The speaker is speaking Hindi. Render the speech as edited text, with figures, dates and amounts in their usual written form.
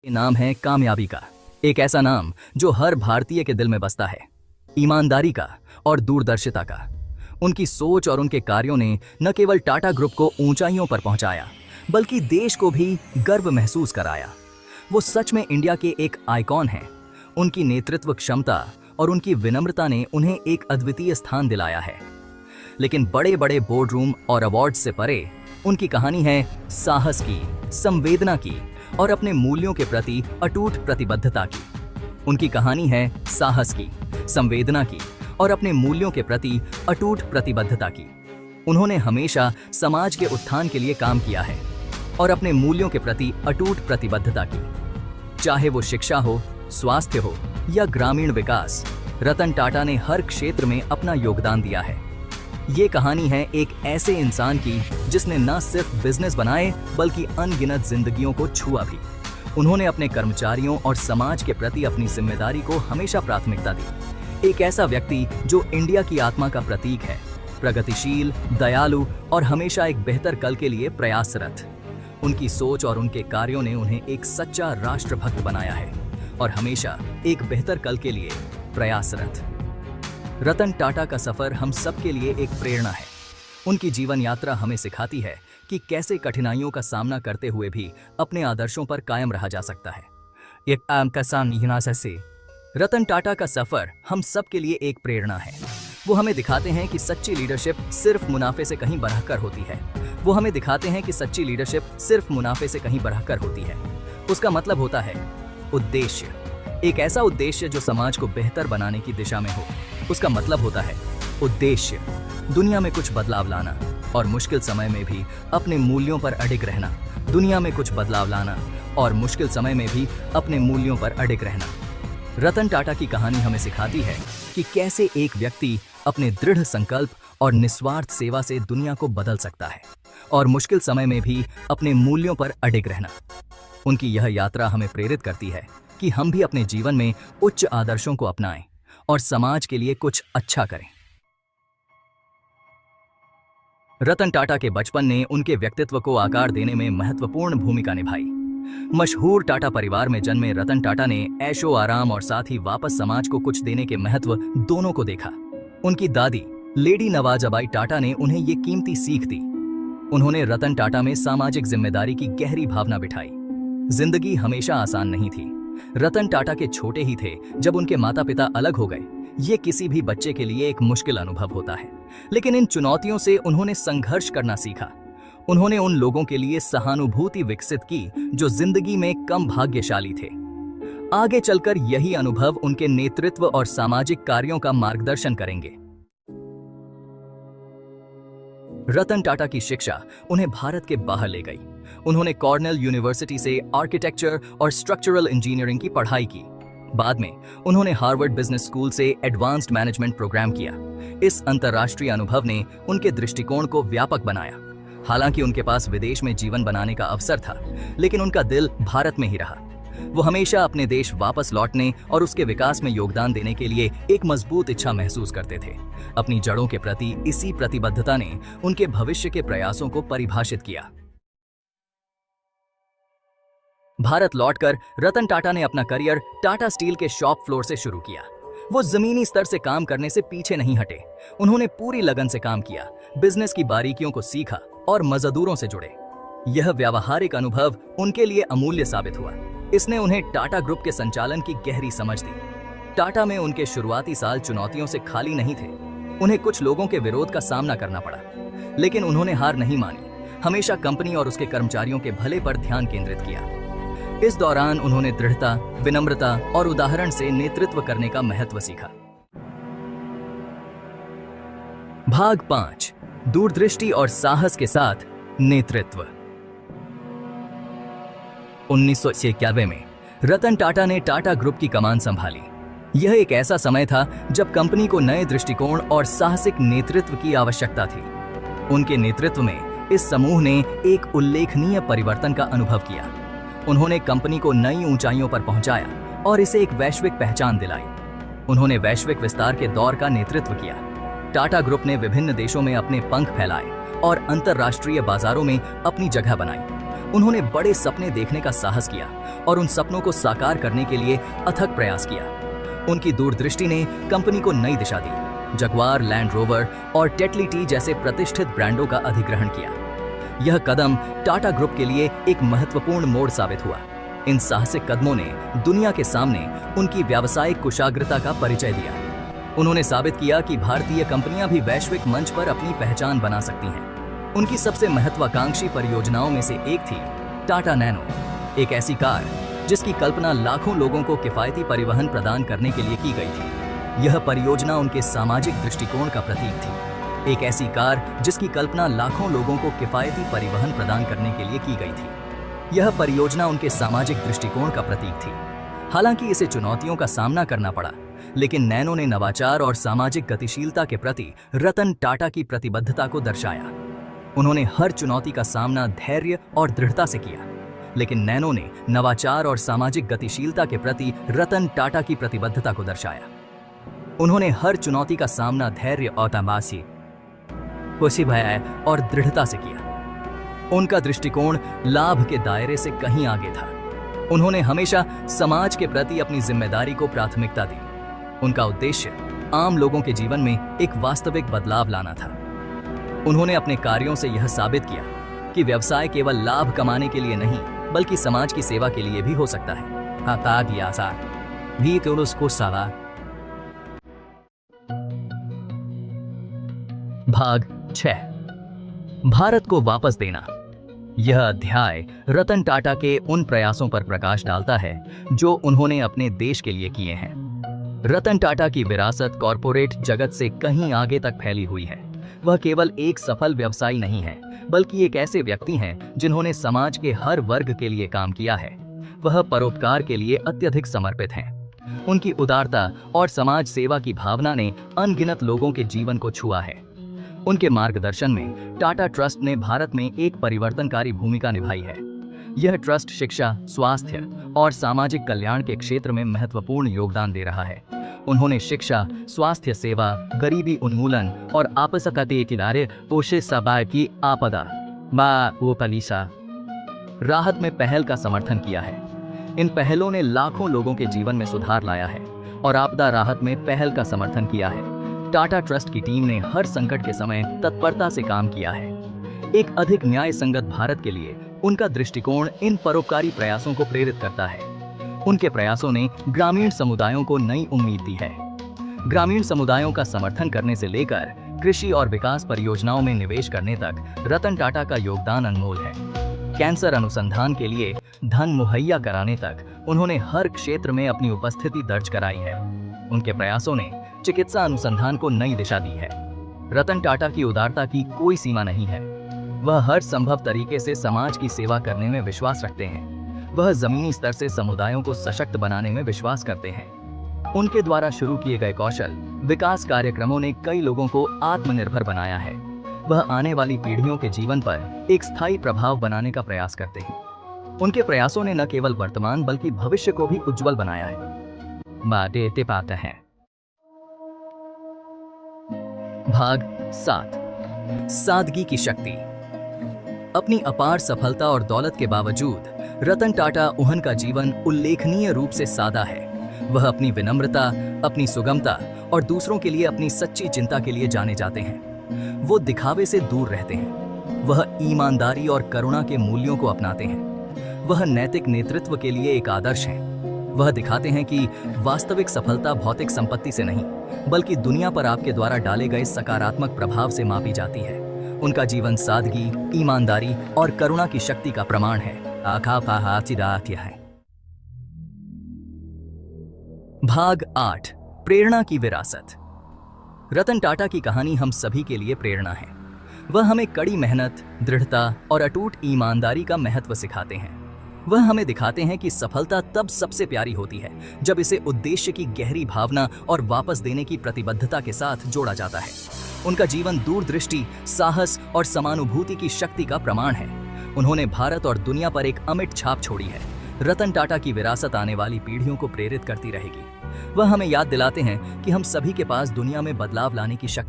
ये नाम है कामयाबी का। एक ऐसा नाम जो हर भारतीय के दिल में बसता है। ईमानदारी का और दूरदर्शिता का। उनकी सोच और उनके कार्यों ने न केवल टाटा ग्रुप को ऊंचाइयों पर पहुंचाया, बल्कि देश को भी गर्व महसूस कराया। वो सच में इंडिया के एक आइकॉन हैं। उनकी नेतृत्व क्षमता और उनकी विनम्रता ने उन्हें एक अद्वितीय स्थान दिलाया है। लेकिन बड़े बड़े बोर्ड रूम और अवार्ड से परे उनकी कहानी है साहस की, संवेदना की और अपने मूल्यों के प्रति अटूट प्रतिबद्धता की। उनकी कहानी है साहस की, संवेदना की और अपने मूल्यों के प्रति अटूट प्रतिबद्धता की। उन्होंने हमेशा समाज के उत्थान के लिए काम किया है और अपने मूल्यों के प्रति अटूट प्रतिबद्धता की। चाहे वो शिक्षा हो, स्वास्थ्य हो या ग्रामीण विकास, रतन टाटा ने हर क्षेत्र में अपना योगदान दिया है। ये कहानी है एक ऐसे इंसान की जिसने न सिर्फ बिजनेस बनाए बल्कि अनगिनत जिंदगियों को छुआ भी। उन्होंने अपने कर्मचारियों और समाज के प्रति अपनी जिम्मेदारी को हमेशा प्राथमिकता दी। एक ऐसा व्यक्ति जो इंडिया की आत्मा का प्रतीक है, प्रगतिशील, दयालु और हमेशा एक बेहतर कल के लिए प्रयासरत। उनकी सोच और उनके कार्यों ने उन्हें एक सच्चा राष्ट्रभक्त बनाया है और हमेशा एक बेहतर कल के लिए प्रयासरत। रतन टाटा का सफर हम सबके लिए एक प्रेरणा है। उनकी जीवन यात्रा हमें सिखाती है कि कैसे कठिनाइयों का सामना करते हुए भी अपने आदर्शों पर कायम रहा जा सकता है। एक आम का सामना से रतन टाटा का सफर हम सबके लिए एक प्रेरणा है। वो हमें दिखाते हैं कि सच्ची लीडरशिप सिर्फ मुनाफे से कहीं बढ़कर होती है। वो हमें दिखाते हैं कि सच्ची लीडरशिप सिर्फ मुनाफे से कहीं बढ़कर होती है। उसका मतलब होता है उद्देश्य, एक ऐसा उद्देश्य जो समाज को बेहतर बनाने की दिशा में हो। उसका मतलब होता है उद्देश्य दुनिया में कुछ बदलाव लाना और मुश्किल समय में भी अपने मूल्यों पर अडिग रहना। दुनिया में कुछ बदलाव लाना और मुश्किल समय में भी अपने मूल्यों पर अडिग रहना। रतन टाटा की कहानी हमें सिखाती है कि कैसे एक व्यक्ति अपने दृढ़ संकल्प और निस्वार्थ सेवा से दुनिया को बदल सकता है और मुश्किल समय में भी अपने मूल्यों पर अडिग रहना। उनकी यह यात्रा हमें प्रेरित करती है कि हम भी अपने जीवन में उच्च आदर्शों को अपनाएं और समाज के लिए कुछ अच्छा करें। रतन टाटा के बचपन ने उनके व्यक्तित्व को आकार देने में महत्वपूर्ण भूमिका निभाई। मशहूर टाटा परिवार में जन्मे रतन टाटा ने ऐशो आराम और साथ ही वापस समाज को कुछ देने के महत्व दोनों को देखा। उनकी दादी लेडी नवाजाबाई टाटा ने उन्हें ये कीमती सीख दी। उन्होंने रतन टाटा में सामाजिक जिम्मेदारी की गहरी भावना बिठाई। जिंदगी हमेशा आसान नहीं थी। रतन टाटा के छोटे ही थे जब उनके माता पिता अलग हो गए। ये किसी भी बच्चे के लिए एक मुश्किल अनुभव होता है, लेकिन इन चुनौतियों से उन्होंने संघर्ष करना सीखा। उन्होंने उन लोगों के लिए सहानुभूति विकसित की जो जिंदगी में कम भाग्यशाली थे। आगे चलकर यही अनुभव उनके नेतृत्व और सामाजिक कार्यों का मार्गदर्शन करेंगे। रतन टाटा की शिक्षा उन्हें भारत के बाहर ले गई। उन्होंने कॉर्नेल यूनिवर्सिटी से आर्किटेक्चर और स्ट्रक्चरल इंजीनियरिंग की पढ़ाई की। बाद में उन्होंने हार्वर्ड बिजनेस स्कूल से एडवांस्ड मैनेजमेंट प्रोग्राम किया। इस अंतर्राष्ट्रीय अनुभव ने उनके दृष्टिकोण को व्यापक बनाया। हालांकि उनके पास विदेश में जीवन बनाने का अवसर था, लेकिन उनका दिल भारत में ही रहा। वो हमेशा अपने देश वापस लौटने और उसके विकास में योगदान देने के लिए एक मजबूत इच्छा महसूस करते थे। अपनी जड़ों के प्रति इसी प्रतिबद्धता ने उनके भविष्य के प्रयासों को परिभाषित किया। भारत लौटकर रतन टाटा ने अपना करियर टाटा स्टील के शॉप फ्लोर से शुरू किया। वो जमीनी स्तर से काम करने से पीछे नहीं हटे। उन्होंने पूरी लगन से काम किया, बिजनेस की बारीकियों को सीखा और मजदूरों से जुड़े। यह व्यावहारिक अनुभव उनके लिए अमूल्य साबित हुआ। इसने उन्हें टाटा ग्रुप के संचालन की गहरी समझ दी। टाटा में उनके शुरुआती साल चुनौतियों से खाली नहीं थे। उन्हें कुछ लोगों के विरोध का सामना करना पड़ा, लेकिन उन्होंने हार नहीं मानी। हमेशा कंपनी और उसके कर्मचारियों के भले पर ध्यान केंद्रित किया। इस दौरान उन्होंने दृढ़ता, विनम्रता और उदाहरण से नेतृत्व करने का महत्व सीखा। भाग 5, दूरदृष्टि और साहस के साथ नेतृत्व। 1991 में रतन टाटा ने टाटा ग्रुप की कमान संभाली। यह एक ऐसा समय था जब कंपनी को नए दृष्टिकोण और साहसिक नेतृत्व की आवश्यकता थी। उनके नेतृत्व में इस समूह ने एक उल्लेखनीय परिवर्तन का अनुभव किया। उन्होंने कंपनी को नई ऊंचाइयों पर पहुंचाया और इसे एक वैश्विक पहचान दिलाई। उन्होंने वैश्विक विस्तार के दौर का नेतृत्व किया। टाटा ग्रुप ने विभिन्न देशों में अपने पंख फैलाए और अंतर्राष्ट्रीय बाजारों में अपनी जगह बनाई। उन्होंने बड़े सपने देखने का साहस किया और उन सपनों को साकार करने के लिए अथक प्रयास किया। उनकी दूरदृष्टि ने कंपनी को नई दिशा दी, जगुआर, लैंड रोवर और टेटली टी जैसे प्रतिष्ठित ब्रांडों का अधिग्रहण किया। यह कदम टाटा ग्रुप के लिए एक महत्वपूर्ण मोड़ साबित हुआ। इन साहसिक कदमों ने दुनिया के सामने उनकी व्यावसायिक कुशाग्रता का परिचय दिया। उन्होंने साबित किया कि भारतीय कंपनियां भी वैश्विक मंच पर अपनी पहचान बना सकती हैं। उनकी सबसे महत्वाकांक्षी परियोजनाओं में से एक थी टाटा नैनो, एक ऐसी कार जिसकी कल्पना लाखों लोगों को किफायती परिवहन प्रदान करने के लिए की गई थी। यह परियोजना उनके सामाजिक दृष्टिकोण का प्रतीक थी। एक ऐसी कार जिसकी कल्पना लाखों लोगों को किफायती परिवहन प्रदान करने के लिए की गई थी। यह परियोजना उनके सामाजिक दृष्टिकोण का प्रतीक थी। हालांकि इसे चुनौतियों का सामना करना पड़ा, लेकिन नैनो ने नवाचार और सामाजिक गतिशीलता के प्रति रतन टाटा की प्रतिबद्धता को दर्शाया। उन्होंने हर चुनौती का सामना धैर्य और दृढ़ता से किया, लेकिन नैनो ने नवाचार और सामाजिक गतिशीलता के प्रति रतन टाटा की प्रतिबद्धता को दर्शाया। उन्होंने हर चुनौती का सामना धैर्य और तमाशी और दृढ़ता से किया। उनका दृष्टिकोण लाभ के दायरे से कहीं आगे था। उन्होंने हमेशा समाज के प्रति अपनी जिम्मेदारी को प्राथमिकता दी। उनका उद्देश्य आम लोगों के जीवन में एक वास्तविक बदलाव लाना था। उन्होंने अपने कार्यों से यह साबित किया कि व्यवसाय केवल लाभ कमाने के लिए नहीं, बल्कि समाज की सेवा के लिए भी हो सकता है। भाग 6, भारत को वापस देना। यह अध्याय रतन टाटा के उन प्रयासों पर प्रकाश डालता है जो उन्होंने अपने देश के लिए किए हैं। रतन टाटा की विरासत कॉरपोरेट जगत से कहीं आगे तक फैली हुई है। वह केवल एक सफल व्यवसायी नहीं है, बल्कि एक ऐसे व्यक्ति हैं जिन्होंने समाज के हर वर्ग के लिए काम किया है। वह परोपकार के लिए अत्यधिक समर्पित हैं। उनकी उदारता और समाज सेवा की भावना ने अनगिनत लोगों के जीवन को छुआ है। उनके मार्गदर्शन में टाटा ट्रस्ट ने भारत में एक परिवर्तनकारी भूमिका निभाई है। यह ट्रस्ट शिक्षा, स्वास्थ्य और सामाजिक कल्याण के क्षेत्र में महत्वपूर्ण योगदान दे रहा है। उन्होंने शिक्षा, स्वास्थ्य सेवा, गरीबी उन्मूलन और आपसकते किनारे पोषे सबाय की आपदा राहत में पहल का समर्थन किया है। इन पहलों ने लाखों लोगों के जीवन में सुधार लाया है और आपदा राहत में पहल का समर्थन किया है। टाटा ट्रस्ट की टीम ने हर संकट के समय तत्परता से काम किया है। एक अधिक न्याय संगत भारत के लिए उनका दृष्टिकोण इन परोपकारी प्रयासों को प्रेरित करता है। उनके प्रयासों ने ग्रामीण समुदायों को नई उम्मीद दी है। ग्रामीण समुदायों का समर्थन करने से लेकर कृषि और विकास परियोजनाओं में निवेश करने तक रतन टाटा का योगदान अनमोल है। कैंसर अनुसंधान के लिए धन मुहैया कराने तक उन्होंने हर क्षेत्र में अपनी उपस्थिति दर्ज कराई है। उनके प्रयासों ने चिकित्सा अनुसंधान को नई दिशा दी है। रतन टाटा की उदारता की कोई सीमा नहीं है। वह हर संभव तरीके से समाज की सेवा करने में विश्वास रखते हैं। वह जमीनी स्तर से समुदायों को सशक्त बनाने में विश्वास करते हैं। उनके द्वारा शुरू किए गए कौशल विकास कार्यक्रमों ने कई लोगों को आत्मनिर्भर बनाया है। वह आने वाली पीढ़ियों के जीवन पर एक स्थायी प्रभाव बनाने का प्रयास करते हैं। उनके प्रयासों ने न केवल वर्तमान बल्कि भविष्य को भी उज्जवल बनाया है। देते पाते हैं। भाग 7, सादगी की शक्ति। अपनी अपार सफलता और दौलत के बावजूद रतन टाटा ऊहन का जीवन उल्लेखनीय रूप से सादा है। वह अपनी विनम्रता, अपनी सुगमता और दूसरों के लिए अपनी सच्ची चिंता के लिए जाने जाते हैं। वो दिखावे से दूर रहते हैं। वह ईमानदारी और करुणा के मूल्यों को अपनाते हैं। वह नैतिक नेतृत्व के लिए एक आदर्श हैं। वह दिखाते हैं कि वास्तविक सफलता भौतिक संपत्ति से नहीं, बल्कि दुनिया पर आपके द्वारा डाले गए सकारात्मक प्रभाव से मापी जाती है। उनका जीवन सादगी, ईमानदारी और करुणा की शक्ति का प्रमाण है। भाग 8, प्रेरणा की विरासत। रतन टाटा की कहानी हम सभी के लिए प्रेरणा है। वह हमें कड़ी मेहनत, दृढ़ता और अटूट ईमानदारी का महत्व सिखाते हैं। वह हमें दिखाते हैं कि सफलता तब सबसे प्यारी होती है जब इसे उद्देश्य की गहरी भावना और वापस देने की प्रतिबद्धता के साथ जोड़ा जाता है। उनका जीवन दूरदृष्टि, साहस और समानुभूति की शक्ति का प्रमाण है। उन्होंने भारत और दुनिया पर एक अमिट छाप छोड़ी है। रतन टाटा की विरासत आने वाली पीढ़ियों को प्रेरित करती रहेगी। वह हमें याद दिलाते हैं कि हम सभी के पास दुनिया में बदलाव लाने की शक्ति